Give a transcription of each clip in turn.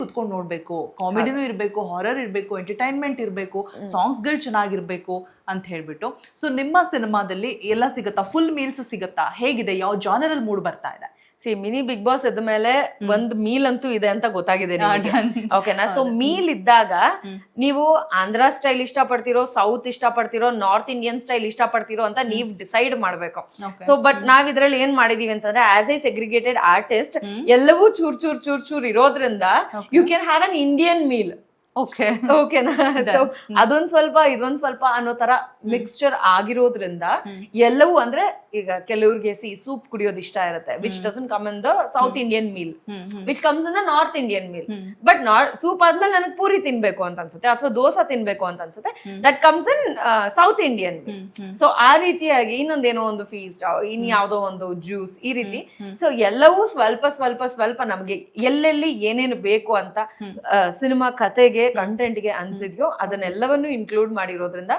ಕುತ್ಕೊಂಡು ನೋಡ್ಬೇಕು, ಕಾಮಿಡಿನೂ ಇರಬೇಕು, ಹಾರರ್ ಇರಬೇಕು, ಎಂಟರ್ಟೈನ್ಮೆಂಟ್ ಇರಬೇಕು, ಸಾಂಗ್ಸ್ಗಳು ಚೆನ್ನಾಗಿರ್ಬೇಕು ಅಂತ ಹೇಳ್ಬಿಟ್ಟು. ಸೊ ನಿಮ್ಮ ಸಿನಿಮಾದಲ್ಲಿ ಎಲ್ಲ ಸಿಗುತ್ತಾ? ಫುಲ್ ಮೀಲ್ಸ್ ಸಿಗುತ್ತಾ? ಹೇಗಿದೆ? ಯಾವ ಜಾನರಲ್ಲಿ ಮೂಡ್ ಬರ್ತಾ ಇದೆ? ಮಿನಿ ಬಿಗ್ ಬಾಸ್ ಎದ್ದ ಮೇಲೆ ಒಂದ್ ಮೀಲ್ ಅಂತೂ ಇದೆ ಅಂತ ಗೊತ್ತಾಗಿದೆ ಓಕೆನಾ. ಸೊ ಮೀಲ್ ಇದ್ದಾಗ ನೀವು ಆಂಧ್ರ ಸ್ಟೈಲ್ ಇಷ್ಟ ಪಡ್ತಿರೋ, ಸೌತ್ ಇಷ್ಟ ಪಡ್ತಿರೋ, ನಾರ್ತ್ ಇಂಡಿಯನ್ ಸ್ಟೈಲ್ ಇಷ್ಟ ಪಡ್ತಿರೋ ಅಂತ ನೀವು ಡಿಸೈಡ್ ಮಾಡ್ಬೇಕು. ಸೊ ಬಟ್ ನಾವ್ ಇದ್ರಲ್ಲಿ ಏನ್ ಮಾಡಿದೀವಿ ಅಂತಂದ್ರೆ, ಆಸ್ ಎ ಸೆಗ್ರಿಗೇಟೆಡ್ ಆರ್ಟಿಸ್ಟ್ ಎಲ್ಲವೂ ಚೂರ್ ಇರೋದ್ರಿಂದ you can have an Indian meal. ಓಕೆನಾ. ಸೊ ಅದೊಂದ್ ಸ್ವಲ್ಪ ಇದೊಂದ್ ಸ್ವಲ್ಪ ಅನ್ನೋ ತರ ಮಿಕ್ಸ್ಚರ್ ಆಗಿರೋದ್ರಿಂದ ಎಲ್ಲವೂ ಅಂದ್ರೆ ಈಗ ಕೆಲವ್ರಿಗೆ ಸೂಪ್ ಕುಡಿಯೋದು ಇಷ್ಟ ಇರುತ್ತೆ, which doesn't come in the south Indian meal, which comes in the north Indian meal. But soup ಆದ್ಮೇಲೆ ನನಗೆ ಪೂರಿ ತಿನ್ಬೇಕು ಅಂತ ಅನ್ಸುತ್ತೆ, ಅಥವಾ ದೋಸೆ ತಿನ್ಬೇಕು ಅಂತ ಅನ್ಸುತ್ತೆ, that comes in south Indian meal. So ಆ ರೀತಿಯಾಗಿ ಇನ್ನೊಂದೇನೋ ಒಂದು ಫೀಸ್ಟ್, ಇನ್ ಯಾವ್ದೋ ಒಂದು ಜ್ಯೂಸ್, ಈ ರೀತಿ. ಸೊ ಎಲ್ಲವೂ ಸ್ವಲ್ಪ ಸ್ವಲ್ಪ ಸ್ವಲ್ಪ ನಮ್ಗೆ ಎಲ್ಲೆಲ್ಲಿ ಏನೇನು ಬೇಕು ಅಂತ ಸಿನಿಮಾ ಕತೆಗೆ, ಕಂಟೆಂಟ್ಗೆ ಅನ್ಸಿದ್ಯೋ ಅದನ್ನೆಲ್ಲವನ್ನು ಇನ್ಕ್ಲೂಡ್ ಮಾಡಿರೋದ್ರಿಂದ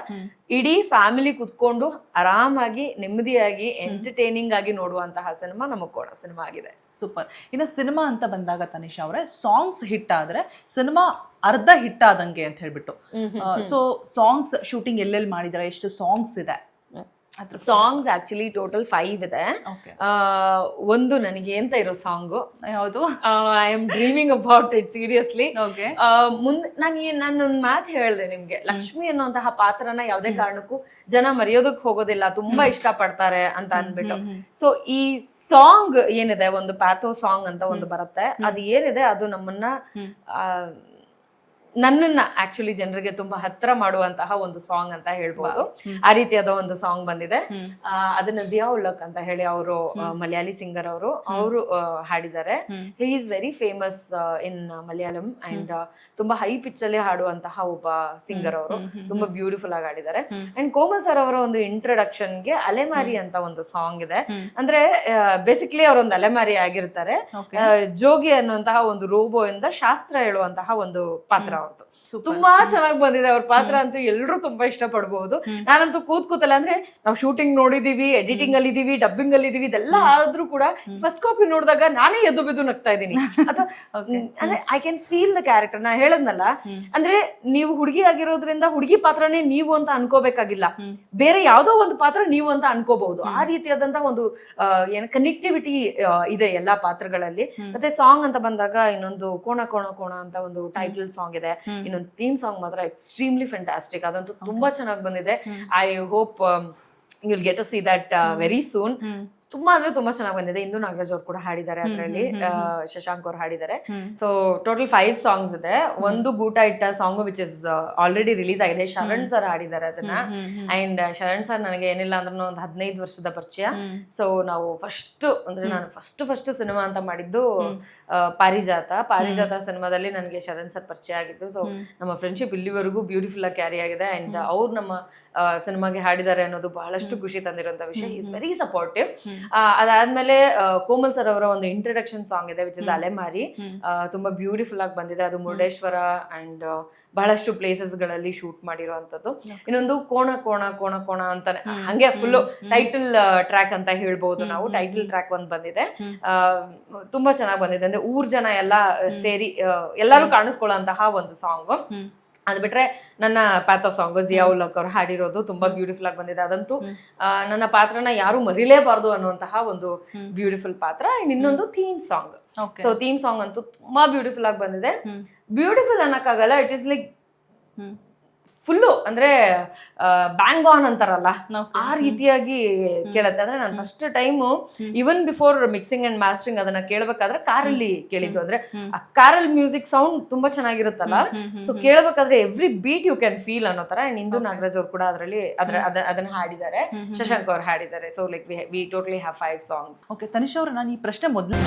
ಇಡೀ ಫ್ಯಾಮಿಲಿ ಕುತ್ಕೊಂಡು ಆರಾಮಾಗಿ ನೆಮ್ಮದಿಯಾಗಿ ಎಂಟರ್ಟೈನಿಂಗ್ ಆಗಿ ನೋಡುವಂತಹ ಸಿನಿಮಾ ನಮಗ್ ಕೊಡೋ ಸಿನಿಮಾ ಆಗಿದೆ. ಸೂಪರ್. ಇನ್ನು ಸಿನಿಮಾ ಅಂತ ಬಂದಾಗ ತನಿಷಾ ಅವರೇ, ಸಾಂಗ್ಸ್ ಹಿಟ್ ಆದ್ರೆ ಸಿನಿಮಾ ಅರ್ಧ ಹಿಟ್ ಆದಂಗೆ ಅಂತ ಹೇಳ್ಬಿಟ್ಟು. ಸೊ ಸಾಂಗ್ಸ್ ಶೂಟಿಂಗ್ ಎಲ್ಲೆಲ್ಲಿ ಮಾಡಿದಾರೆ, ಎಷ್ಟು ಸಾಂಗ್ಸ್ ಇದೆ? ಸಾಂಗ್ಸ್ ಆಕ್ಚುಲಿ ಟೋಟಲ್ 5 ಇದೆ. ಒಂದು ನನಗೆ ಅಂತ ಇರೋ ಸಾಂಗು ಯಾವುದು? I am dreaming about it seriously. ಮುಂದೆ ನಾನೊಂದು ಮಾತು ಹೇಳಿದೆ ನಿಮ್ಗೆ, ಲಕ್ಷ್ಮಿ ಅನ್ನುವಂತಹ ಪಾತ್ರನ ಯಾವುದೇ ಕಾರಣಕ್ಕೂ ಜನ ಮರೆಯೋದಕ್ಕೆ ಹೋಗೋದಿಲ್ಲ, ತುಂಬಾ ಇಷ್ಟ ಪಡ್ತಾರೆ ಅಂತ ಅನ್ಬಿಟ್ಟು. ಸೊ ಈ ಸಾಂಗ್ ಏನಿದೆ, ಒಂದು ಪ್ಯಾಥೋ ಸಾಂಗ್ ಅಂತ ಒಂದು ಬರುತ್ತೆ, ಅದು ಏನಿದೆ ಅದು ನನ್ನನ್ನ ಆಕ್ಚುಲಿ ಜನರಿಗೆ ತುಂಬಾ ಹತ್ರ ಮಾಡುವಂತಹ ಒಂದು ಸಾಂಗ್ ಅಂತ ಹೇಳ್ಬೋದು. ಆ ರೀತಿಯಾದ ಒಂದು ಸಾಂಗ್ ಬಂದಿದೆ. ಅದನ್ನ ಜಿಯಾ ಉಲ್ಲಕ್ ಅಂತ ಹೇಳಿ ಅವರು ಮಲಯಾಳಿ ಸಿಂಗರ್ ಅವರು ಹಾಡಿದ್ದಾರೆ. He is very famous in Malayalam and ತುಂಬಾ ಹೈ ಪಿಚ್ ಅಲ್ಲಿ ಹಾಡುವಂತಹ ಒಬ್ಬ ಸಿಂಗರ್ ಅವರು, ತುಂಬಾ ಬ್ಯೂಟಿಫುಲ್ ಆಗಿ ಹಾಡಿದ್ದಾರೆ. ಅಂಡ್ ಕೋಮಲ್ ಸರ್ ಅವರ ಒಂದು ಇಂಟ್ರೊಡಕ್ಷನ್ ಗೆ ಅಲೆಮಾರಿ ಅಂತ ಒಂದು ಸಾಂಗ್ ಇದೆ. ಅಂದ್ರೆ ಬೇಸಿಕ್ಲಿ ಅವರೊಂದು ಅಲೆಮಾರಿ ಆಗಿರ್ತಾರೆ. ಜೋಗಿ ಅನ್ನುವಂತಹ ಒಂದು ರೋಬೋ ಇಂದ ಶಾಸ್ತ್ರ ಹೇಳುವಂತಹ ಒಂದು ಪಾತ್ರ. ತುಂಬಾ ಚೆನ್ನಾಗಿ ಬಂದಿದೆ ಅವ್ರ ಪಾತ್ರ ಅಂತೂ, ಎಲ್ರು ತುಂಬಾ ಇಷ್ಟ ಪಡಬಹುದು. ನಾನಂತೂ ಕೂತಲ್ಲ ಅಂದ್ರೆ ನಾವು ಶೂಟಿಂಗ್ ನೋಡಿದೀವಿ, ಎಡಿಟಿಂಗ್ ಅಲ್ಲಿ ಇದೀವಿ, ಡಬ್ಬಿಂಗ್ ಅಲ್ಲಿ ಇದೀವಿ, ಇದೆಲ್ಲ ಆದ್ರೂ ಕೂಡ ಫಸ್ಟ್ ಕಾಪಿ ನೋಡಿದಾಗ ನಾನೇ ಎದ್ದು ಬಿದ್ದು ನಗ್ತಾ ಇದ್ದೀನಿ. ಅಥವಾ ಅಂದ್ರೆ I can feel the character. ನಾ ಹೇಳದ್ನಲ್ಲ, ಅಂದ್ರೆ ನೀವು ಹುಡುಗಿ ಆಗಿರೋದ್ರಿಂದ ಹುಡುಗಿ ಪಾತ್ರನೇ ನೀವು ಅಂತ ಅನ್ಕೋಬೇಕಾಗಿಲ್ಲ, ಬೇರೆ ಯಾವ್ದೋ ಒಂದು ಪಾತ್ರ ನೀವು ಅಂತ ಅನ್ಕೋಬಹುದು. ಆ ರೀತಿಯಾದಂತಹ ಒಂದು ಕನೆಕ್ಟಿವಿಟಿ ಇದೆ ಎಲ್ಲಾ ಪಾತ್ರಗಳಲ್ಲಿ. ಮತ್ತೆ ಸಾಂಗ್ ಅಂತ ಬಂದಾಗ ಇನ್ನೊಂದು ಕೋಣ ಕೋಣ ಕೋಣ ಅಂತ ಒಂದು ಟೈಟಲ್ ಸಾಂಗ್ ಇದೆ. ಇನ್ನೊಂದು ಥೀಮ್ ಸಾಂಗ್ ಮಾತ್ರ ಎಕ್ಸ್ಟ್ರೀಮ್ಲಿ ಫ್ಯಾಂಟಾಸ್ಟಿಕ್, ಅದಂತೂ ತುಂಬಾ ಚೆನ್ನಾಗಿ ಬಂದಿದೆ. I hope you will get to see that very soon. ತುಂಬಾ ಅಂದ್ರೆ ತುಂಬಾ ಚೆನ್ನಾಗಿ ಬಂದಿದೆ. ಇಂದು ನಾಗರಾಜ್ ಅವ್ರು ಕೂಡ ಹಾಡಿದ್ದಾರೆ ಅದರಲ್ಲಿ, ಶಶಾಂಕ್ ಅವ್ರು ಹಾಡಿದ್ದಾರೆ. ಸೊ ಟೋಟಲ್ 5 ಸಾಂಗ್ಸ್ ಇದೆ. ಒಂದು ಗೂಟ ಇಟ್ಟ song which is already release ಆಗಿದೆ, ಶರಣ್ ಸರ್ ಹಾಡಿದ್ದಾರೆ ಅದನ್ನ. ಅಂಡ್ ಶರಣ್ ಸರ್ ನನಗೆ ಏನಿಲ್ಲ ಅಂದ್ರೆ ಒಂದು 15 ವರ್ಷದ ಪರಿಚಯ. ಸೊ ನಾವು ನಾನು ಫಸ್ಟ್ ಸಿನಿಮಾ ಅಂತ ಮಾಡಿದ್ದು ಪಾರಿಜಾತ ಸಿನಿಮಾದಲ್ಲಿ ನನಗೆ ಶರಣ್ ಸರ್ ಪರಿಚಯ ಆಗಿದ್ದು. ಸೊ ನಮ್ಮ ಫ್ರೆಂಡ್ಶಿಪ್ ಇಲ್ಲಿವರೆಗೂ ಬ್ಯೂಟಿಫುಲ್ ಆಗಿ ಕ್ಯಾರಿ ಆಗಿದೆ. ಅಂಡ್ ಅವ್ರು ನಮ್ಮ ಸಿನಿಮಾಗೆ ಹಾಡಿದ್ದಾರೆ ಅನ್ನೋದು ಬಹಳಷ್ಟು ಖುಷಿ ತಂದಿರುವಂತ ವಿಷಯ. Is very supportive. ಅದಾದ್ಮೇಲೆ ಕೋಮಲ್ ಸರ್ ಅವರ ಒಂದು ಇಂಟ್ರೊಡಕ್ಷನ್ ಸಾಂಗ್ ಇದೆ ವಿಚ್ ಇಸ್ ಅಲೆಮಾರಿ. ತುಂಬಾ ಬ್ಯೂಟಿಫುಲ್ ಆಗಿ ಬಂದಿದೆ. ಅದು ಮುರುಡೇಶ್ವರ ಅಂಡ್ ಬಹಳಷ್ಟು ಪ್ಲೇಸಸ್ ಗಳಲ್ಲಿ ಶೂಟ್ ಮಾಡಿರುವಂತದ್ದು. ಇನ್ನೊಂದು ಕೋಣ ಕೋಣ ಕೋಣ ಕೋಣ ಅಂತ ಹಂಗೆ ಫುಲ್ ಟೈಟಲ್ ಟ್ರ್ಯಾಕ್ ಅಂತ ಹೇಳ್ಬಹುದು ನಾವು. ಟೈಟಲ್ ಟ್ರ್ಯಾಕ್ ಒಂದು ಬಂದಿದೆ, ತುಂಬಾ ಚೆನ್ನಾಗಿ ಬಂದಿದೆ. ಅಂದ್ರೆ ಊರ್ ಜನ ಎಲ್ಲ ಸೇರಿ ಎಲ್ಲರೂ ಕಾಣಿಸ್ಕೊಳ್ಳುವಂತಹ ಒಂದು ಸಾಂಗ್. ಅದ್ ಬಿಟ್ರೆ ನನ್ನ ಪ್ಯಾಥೋ ಸಾಂಗ್ ಜಿಯಾ ಉಲ್ಲಕ್ ಅವ್ರು ಹಾಡಿರೋದು ತುಂಬಾ ಬ್ಯೂಟಿಫುಲ್ ಆಗಿ ಬಂದಿದೆ. ಅದಂತೂ ನನ್ನ ಪಾತ್ರನ ಯಾರು ಮರಿಲೇಬಾರ್ದು ಅನ್ನುವಂತಹ ಒಂದು ಬ್ಯೂಟಿಫುಲ್ ಪಾತ್ರ. ಇನ್ನೊಂದು theme song. So theme song ಅಂತೂ ತುಂಬಾ ಬ್ಯೂಟಿಫುಲ್ ಆಗಿ ಬಂದಿದೆ. ಬ್ಯೂಟಿಫುಲ್ ಅನ್ನಕ್ಕಾಗಲ್ಲ, ಇಟ್ ಇಸ್ ಲೈಕ್ ಫುಲ್ಲು ಅಂದ್ರೆ ಬ್ಯಾಂಗ್ ಆನ್ ಅಂತಾರಲ್ಲ, ಆ ರೀತಿಯಾಗಿ ಕೇಳುತ್ತೆ. ಅಂದ್ರೆ ನಾನು first time even before mixing and mastering ಅದನ್ನ ಕೇಳ್ಬೇಕಾದ್ರೆ ಕಾರಲ್ಲಿ ಕೇಳಿದ್ದು. ಅಂದ್ರೆ ಆ ಕಾರಲ್ಲಿ ಮ್ಯೂಸಿಕ್ ಸೌಂಡ್ ತುಂಬಾ ಚೆನ್ನಾಗಿರುತ್ತಲ್ಲ, ಸೊ ಕೇಳ್ಬೇಕಾದ್ರೆ every beat you can feel ಅನ್ನೋ ತರ. ಅಂಡ್ ಇಂದು ನಾಗರಾಜ್ ಅವ್ರು ಕೂಡ ಅದರಲ್ಲಿ ಅದನ್ನ ಹಾಡಿದ್ದಾರೆ, ಶಶಾಂಕ್ ಅವ್ರು ಹಾಡಿದ್ದಾರೆ. So like we totally have 5 songs. Okay Tanisha ಅವ್ರೆ, ನಾನು ಈ ಪ್ರಶ್ನೆ ಮೊದಲು